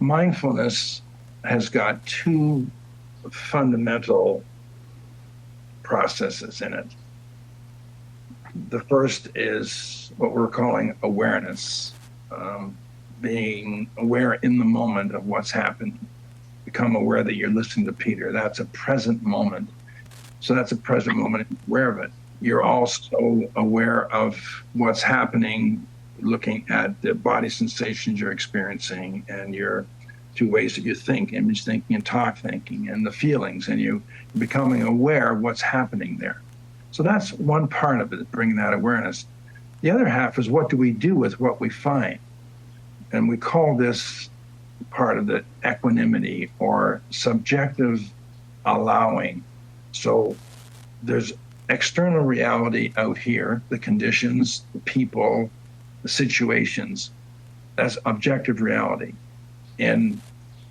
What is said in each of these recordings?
mindfulness has got two fundamental processes in it. The first is what we're calling awareness, being aware in the moment of what's happened. Become aware that you're listening to Peter. That's a present moment. So that's a present moment, aware of it. You're also aware of what's happening, looking at the body sensations you're experiencing and your two ways that you think, image thinking and talk thinking, and the feelings, and you becoming aware of what's happening there. So that's one part of it, bringing that awareness. The other half is what do we do with what we find? And we call this part of it equanimity or subjective allowing. So there's external reality out here, the conditions, the people, the situations. That's objective reality. And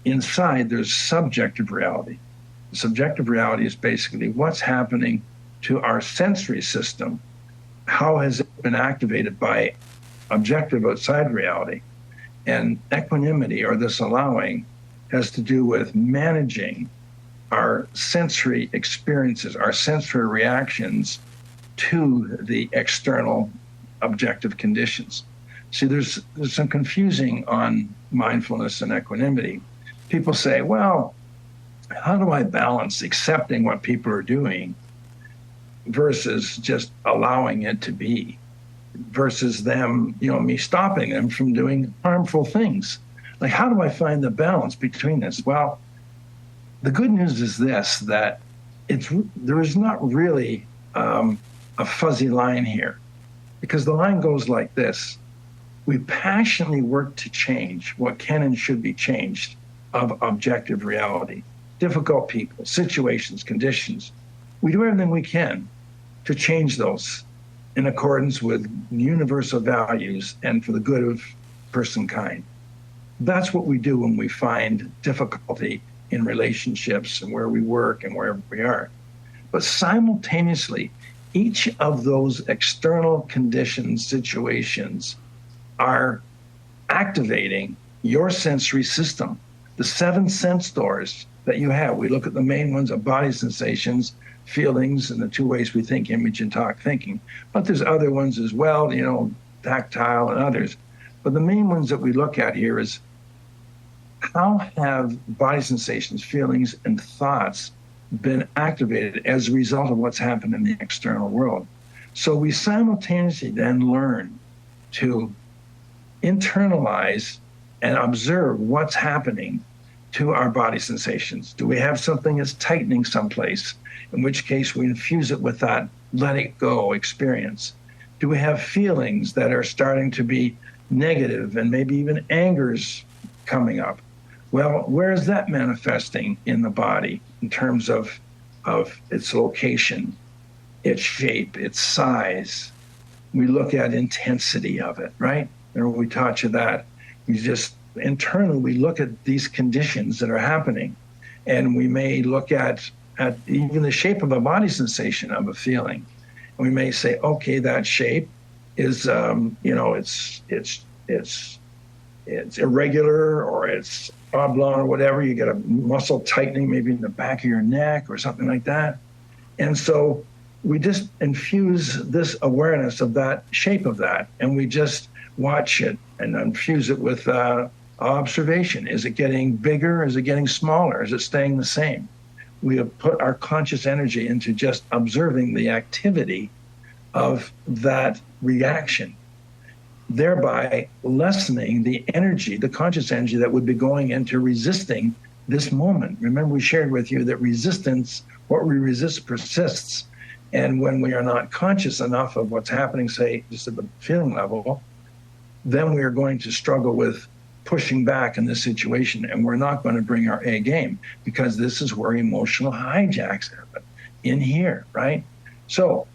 inside, there's subjective reality. Subjective reality is basically what's happening to our sensory system. How has it been activated by objective outside reality? And equanimity, or this allowing, has to do with managing our sensory experiences, our sensory reactions to the external objective conditions. See, there's some confusing on mindfulness and equanimity. People say, well, how do I balance accepting what people are doing versus just allowing it to be, versus them, me stopping them from doing harmful things? Like, how do I find the balance between this? Well, the good news is this, that there is not really a fuzzy line here, because the line goes like this. We passionately work to change what can and should be changed of objective reality, difficult people, situations, conditions. We do everything we can to change those in accordance with universal values and for the good of person kind. That's what we do when we find difficulty in relationships and where we work and wherever we are. But simultaneously, each of those external conditions, situations, are activating your sensory system, the 7 sense doors that you have. We look at the main ones of body sensations, feelings, and the 2 ways we think, image and talk thinking. But there's other ones as well, tactile and others. But the main ones that we look at here is how have body sensations, feelings, and thoughts been activated as a result of what's happened in the external world? So we simultaneously then learn to internalize and observe what's happening to our body sensations. Do we have something that's tightening someplace? In which case we infuse it with that let it go experience. Do we have feelings that are starting to be negative and maybe even anger's coming up? Well, where is that manifesting in the body in terms of its location, its shape, its size? We look at intensity of it, right? Remember we taught you that. We just internally, we look at these conditions that are happening, and we may look at even the shape of a body sensation of a feeling. And we may say, okay, that shape is, it's irregular, or it's oblong, or whatever. You get a muscle tightening maybe in the back of your neck or something like that. And so we just infuse this awareness of that shape of that, and we just watch it and infuse it with observation. Is it getting bigger? Is it getting smaller? Is it staying the same? We have put our conscious energy into just observing the activity of that reaction, thereby lessening the energy, the conscious energy that would be going into resisting this moment. Remember, we shared with you that resistance, what we resist persists. And when we are not conscious enough of what's happening, say, just at the feeling level, then we are going to struggle with pushing back in this situation, and we're not going to bring our A game, because this is where emotional hijacks happen, in here, right? So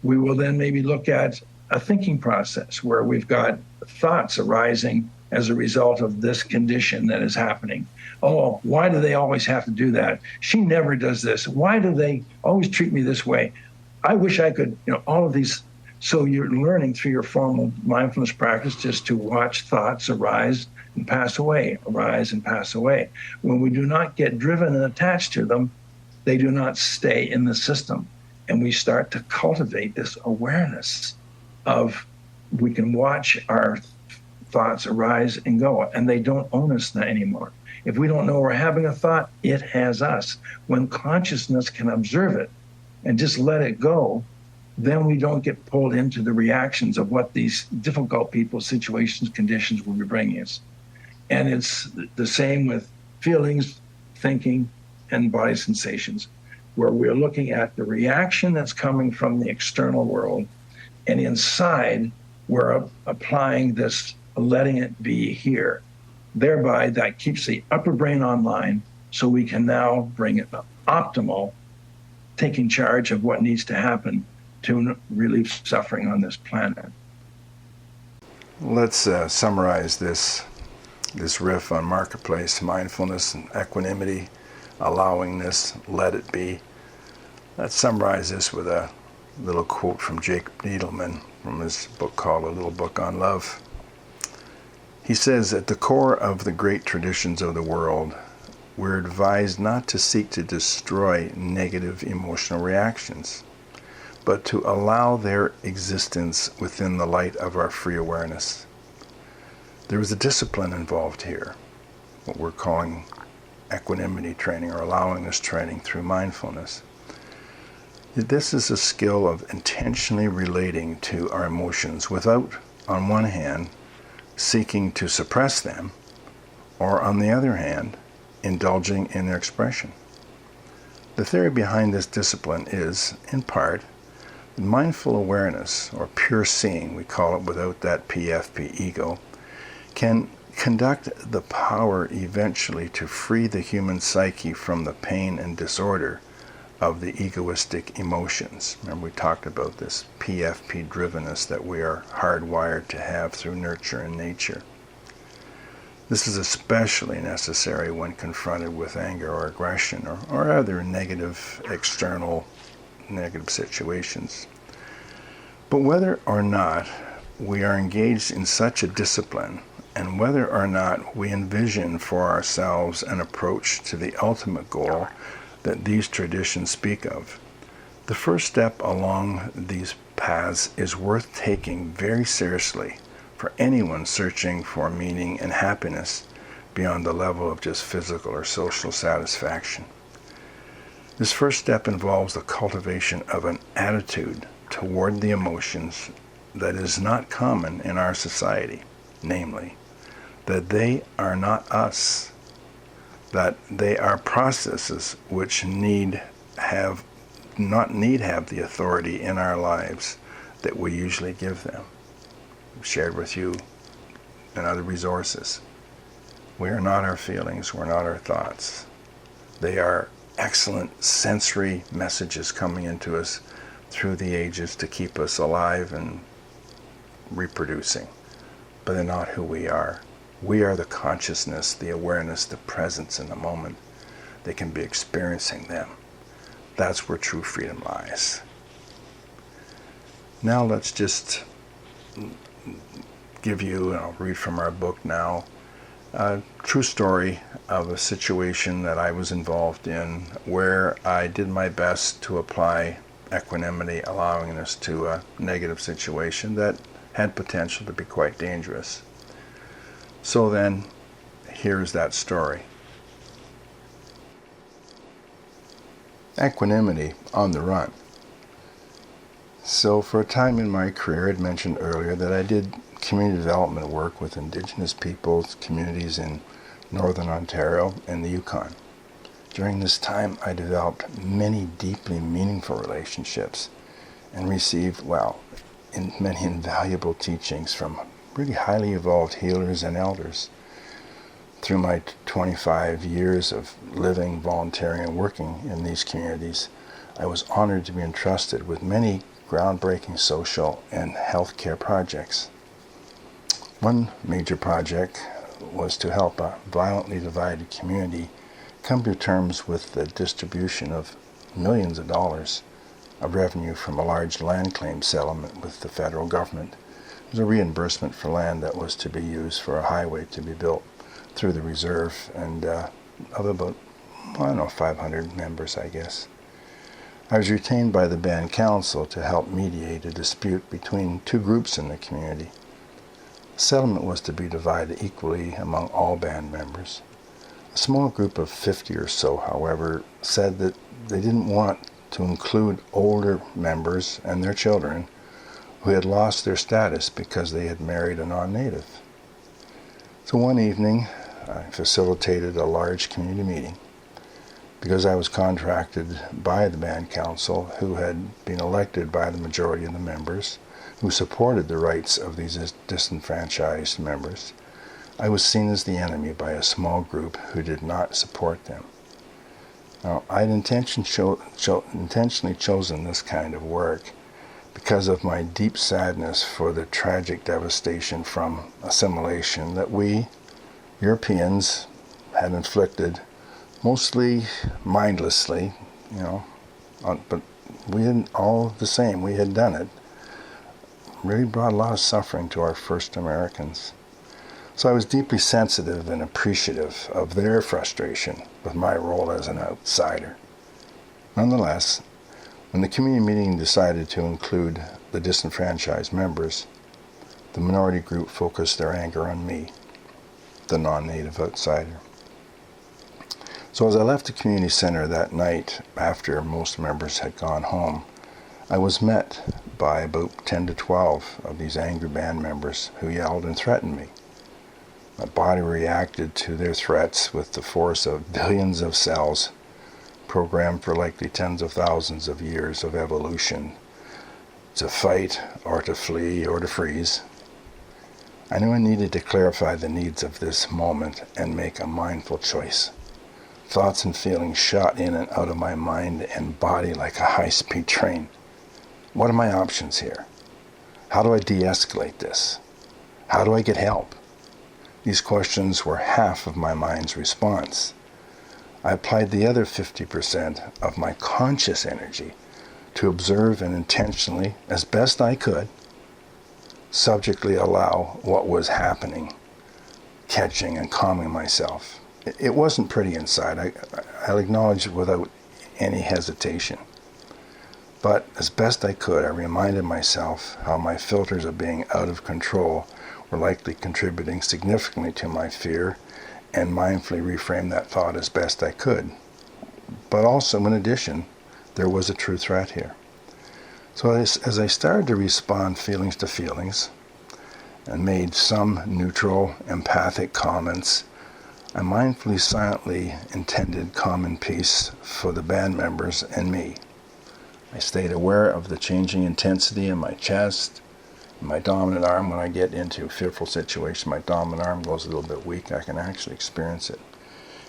we will then maybe look at a thinking process where we've got thoughts arising as a result of this condition that is happening. Oh, why do they always have to do that? She never does this. Why do they always treat me this way? I wish I could, all of these So you're learning through your formal mindfulness practice just to watch thoughts arise and pass away, arise and pass away. When we do not get driven and attached to them, they do not stay in the system. And we start to cultivate this awareness of we can watch our thoughts arise and go, and they don't own us anymore. If we don't know we're having a thought, it has us. When consciousness can observe it and just let it go, then we don't get pulled into the reactions of what these difficult people, situations, conditions will be bringing us. And it's the same with feelings, thinking, and body sensations, where we're looking at the reaction that's coming from the external world, and inside we're applying this, letting it be here. Thereby, that keeps the upper brain online, so we can now bring it optimal, taking charge of what needs to happen to relieve suffering on this planet. Let's summarize this riff on marketplace, mindfulness and equanimity, allowingness, let it be. Let's summarize this with a little quote from Jacob Needleman from his book called A Little Book on Love. He says, at the core of the great traditions of the world, we're advised not to seek to destroy negative emotional reactions, but to allow their existence within the light of our free awareness. There is a discipline involved here, what we're calling equanimity training or allowingness training through mindfulness. This is a skill of intentionally relating to our emotions without, on one hand, seeking to suppress them, or on the other hand, indulging in their expression. The theory behind this discipline is, in part, mindful awareness, or pure seeing, we call it without that PFP ego, can conduct the power eventually to free the human psyche from the pain and disorder of the egoistic emotions. Remember, we talked about this PFP drivenness that we are hardwired to have through nurture and nature. This is especially necessary when confronted with anger or aggression or other negative external negative situations. But whether or not we are engaged in such a discipline, and whether or not we envision for ourselves an approach to the ultimate goal that these traditions speak of, the first step along these paths is worth taking very seriously for anyone searching for meaning and happiness beyond the level of just physical or social satisfaction. This first step involves the cultivation of an attitude toward the emotions that is not common in our society, namely, that they are not us, that they are processes which have the authority in our lives that we usually give them. I've shared with you in other resources. We are not our feelings, we're not our thoughts. They are excellent sensory messages coming into us through the ages to keep us alive and reproducing, but they're not who we are. We are the consciousness, the awareness, the presence in the moment. They can be experiencing them. That's where true freedom lies. Now let's just give you, and I'll read from our book now, a true story of a situation that I was involved in where I did my best to apply equanimity, allowingness to a negative situation that had potential to be quite dangerous. So then, here's that story. Equanimity on the run. So for a time in my career, I'd mentioned earlier that I did community development work with Indigenous peoples, communities in Northern Ontario and the Yukon. During this time, I developed many deeply meaningful relationships and received, many invaluable teachings from really highly evolved healers and elders. Through my 25 years of living, volunteering, and working in these communities, I was honored to be entrusted with many groundbreaking social and healthcare projects. One major project was to help a violently divided community come to terms with the distribution of millions of dollars of revenue from a large land claim settlement with the federal government. It was a reimbursement for land that was to be used for a highway to be built through the reserve, and of about, 500 members, I guess. I was retained by the band council to help mediate a dispute between two groups in the community. The settlement was to be divided equally among all band members. A small group of 50 or so, however, said that they didn't want to include older members and their children who had lost their status because they had married a non-native. So one evening, I facilitated a large community meeting because I was contracted by the band council, who had been elected by the majority of the members, who supported the rights of these disenfranchised members. I was seen as the enemy by a small group who did not support them. Now, I'd intentionally chosen this kind of work because of my deep sadness for the tragic devastation from assimilation that we, Europeans, had inflicted, mostly mindlessly, but we had all the same, we had done it. Really brought a lot of suffering to our first Americans. So I was deeply sensitive and appreciative of their frustration with my role as an outsider. Nonetheless, when the community meeting decided to include the disenfranchised members, the minority group focused their anger on me, the non-native outsider. So as I left the community center that night, after most members had gone home, I was met by about 10 to 12 of these angry band members who yelled and threatened me. My body reacted to their threats with the force of billions of cells programmed for likely tens of thousands of years of evolution to fight or to flee or to freeze. I knew I needed to clarify the needs of this moment and make a mindful choice. Thoughts and feelings shot in and out of my mind and body like a high-speed train. What are my options here? How do I de-escalate this? How do I get help? These questions were half of my mind's response. I applied the other 50% of my conscious energy to observe and intentionally, as best I could, subjectively allow what was happening, catching and calming myself. It wasn't pretty inside, I'll acknowledge it without any hesitation. But as best I could, I reminded myself how my filters of being out of control were likely contributing significantly to my fear, and mindfully reframed that thought as best I could. But also, in addition, there was a true threat here. So as I started to respond feelings to feelings, and made some neutral, empathic comments, I mindfully, silently intended calm and peace for the band members and me. I stayed aware of the changing intensity in my chest, my dominant arm. When I get into a fearful situation, my dominant arm goes a little bit weak. I can actually experience it.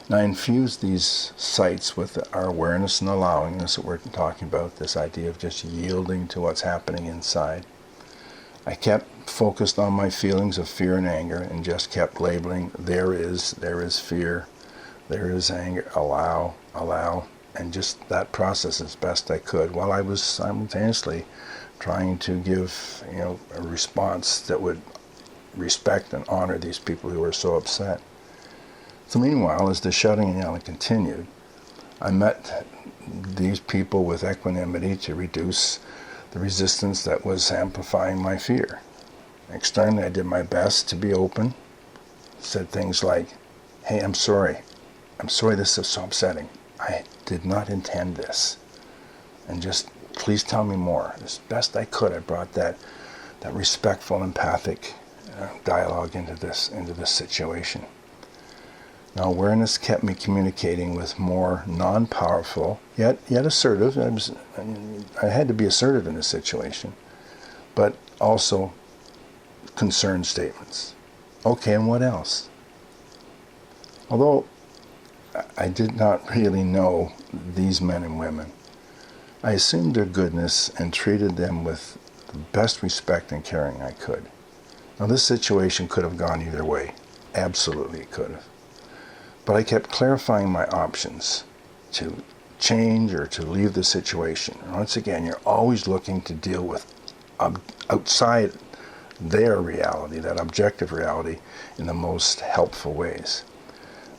And I infused these sights with our awareness and allowing. This is what we're talking about, this idea of just yielding to what's happening inside. I kept focused on my feelings of fear and anger and just kept labeling, there is fear, there is anger, allow, and just that process as best I could, while I was simultaneously trying to give, a response that would respect and honor these people who were so upset. So meanwhile, as the shouting and yelling continued, I met these people with equanimity to reduce the resistance that was amplifying my fear. Externally, I did my best to be open, said things like, hey, I'm sorry this is so upsetting. I did not intend this. And just please tell me more. As best I could, I brought that respectful, empathic dialogue into this situation. Now, awareness kept me communicating with more non-powerful, yet assertive. I had to be assertive in this situation, but also concerned statements. Okay, and what else? Although I did not really know these men and women, I assumed their goodness and treated them with the best respect and caring I could. Now, this situation could have gone either way. Absolutely it could have. But I kept clarifying my options to change or to leave the situation. Once again, you're always looking to deal with outside their reality, that objective reality, in the most helpful ways.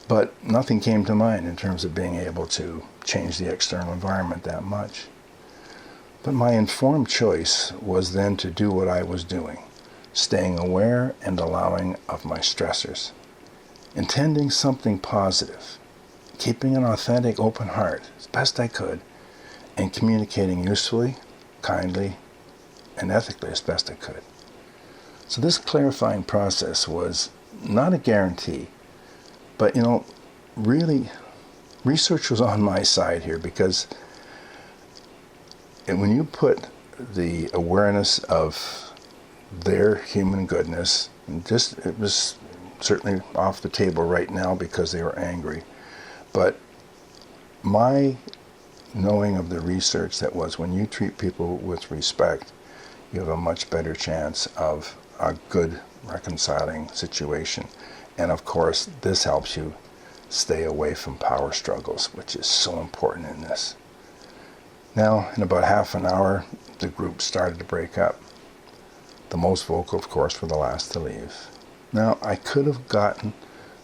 But nothing came to mind in terms of being able to change the external environment that much. But my informed choice was then to do what I was doing, staying aware and allowing of my stressors, intending something positive, keeping an authentic, open heart as best I could, and communicating usefully, kindly, and ethically as best I could. So this clarifying process was not a guarantee, but really, research was on my side here, because when you put the awareness of their human goodness, it was certainly off the table right now because they were angry, but my knowing of the research that was, when you treat people with respect, you have a much better chance of a good reconciling situation. And of course, this helps you stay away from power struggles, which is so important in this. Now, in about half an hour, the group started to break up. The most vocal, of course, were the last to leave. Now, I could have gotten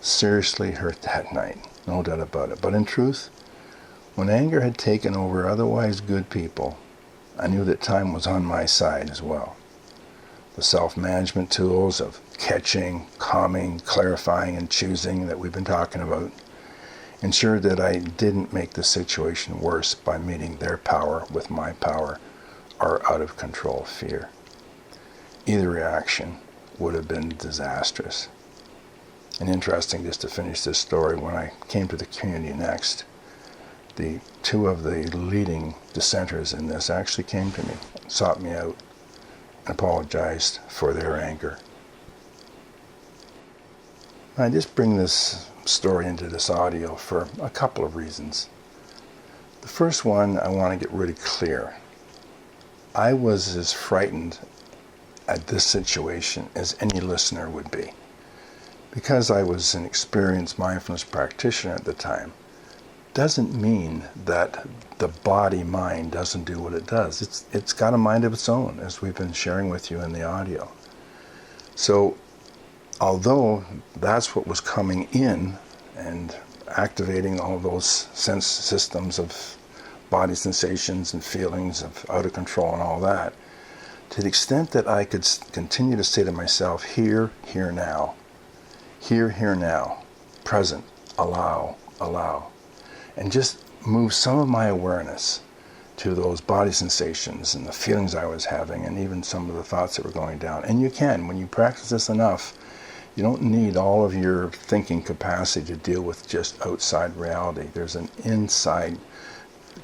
seriously hurt that night, no doubt about it. But in truth, when anger had taken over otherwise good people, I knew that time was on my side as well. The self-management tools of catching, calming, clarifying, and choosing that we've been talking about ensured that I didn't make the situation worse by meeting their power with my power or out of control fear. Either reaction would have been disastrous. And interesting, just to finish this story, when I came to the community next, the two of the leading dissenters in this actually came to me, sought me out, and apologized for their anger. I just bring this story into this audio for a couple of reasons. The first one, I want to get really clear. I was as frightened at this situation as any listener would be. Because I was an experienced mindfulness practitioner at the time, doesn't mean that the body-mind doesn't do what it does. It's got a mind of its own, as we've been sharing with you in the audio. So, although that's what was coming in and activating all those sense systems of body sensations and feelings of out of control and all that, to the extent that I could continue to say to myself, here now, here now, present, allow, and just move some of my awareness to those body sensations and the feelings I was having, and even some of the thoughts that were going down. And you can, when you practice this enough, you don't need all of your thinking capacity to deal with just outside reality. There's an inside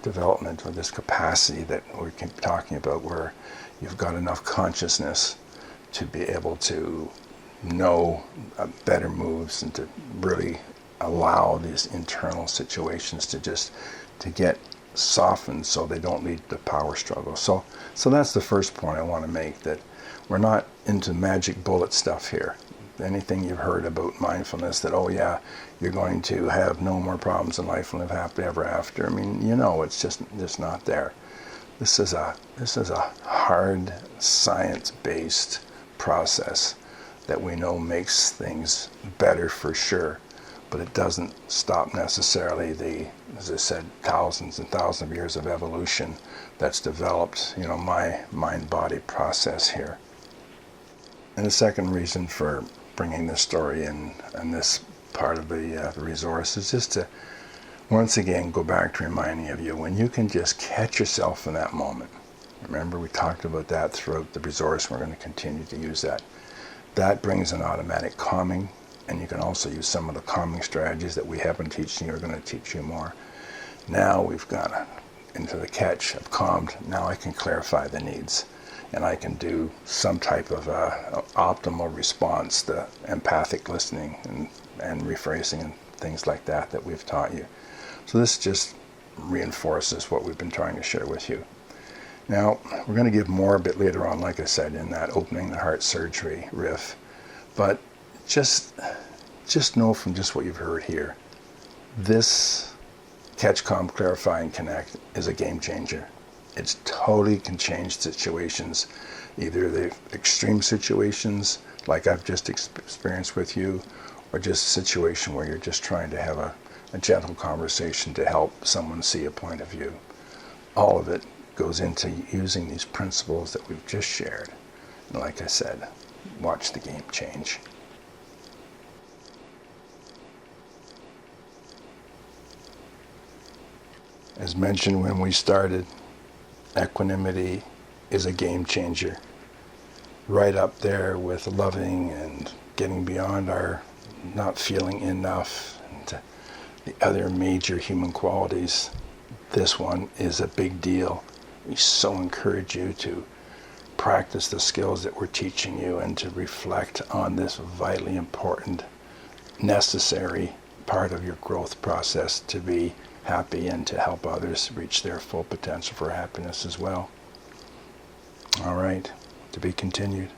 development of this capacity that we keep talking about, where you've got enough consciousness to be able to know better moves and to really allow these internal situations to get softened so they don't lead to power struggle. So that's the first point I want to make, that we're not into magic bullet stuff here. Anything you've heard about mindfulness, that, oh yeah, you're going to have no more problems in life and live happily ever after. I mean, it's just not there. This is a hard science-based process that we know makes things better for sure, but it doesn't stop necessarily the, as I said, thousands and thousands of years of evolution that's developed, my mind-body process here. And the second reason for bringing this story in and this part of the resource is just to once again go back to reminding of you, when you can just catch yourself in that moment. Remember, we talked about that throughout the resource. We're going to continue to use that. That brings an automatic calming, and you can also use some of the calming strategies that we have been teaching you. We're going to teach you more. Now we've got into the catch. I've calmed. Now I can clarify the needs, and I can do some type of optimal response, the empathic listening and rephrasing and things like that we've taught you. So this just reinforces what we've been trying to share with you. Now, we're going to give more a bit later on, like I said, in that opening the heart surgery riff. But just know from just what you've heard here, this Catch, Calm, Clarify, and Connect is a game changer. It totally can change situations, either the extreme situations like I've just experienced with you, or just a situation where you're just trying to have a gentle conversation to help someone see a point of view. All of it goes into using these principles that we've just shared. And like I said, watch the game change. As mentioned when we started, equanimity is a game changer. Right up there with loving and getting beyond our not feeling enough and the other major human qualities. This one is a big deal. We so encourage you to practice the skills that we're teaching you and to reflect on this vitally important, necessary part of your growth process to be happy and to help others reach their full potential for happiness as well. All right, to be continued.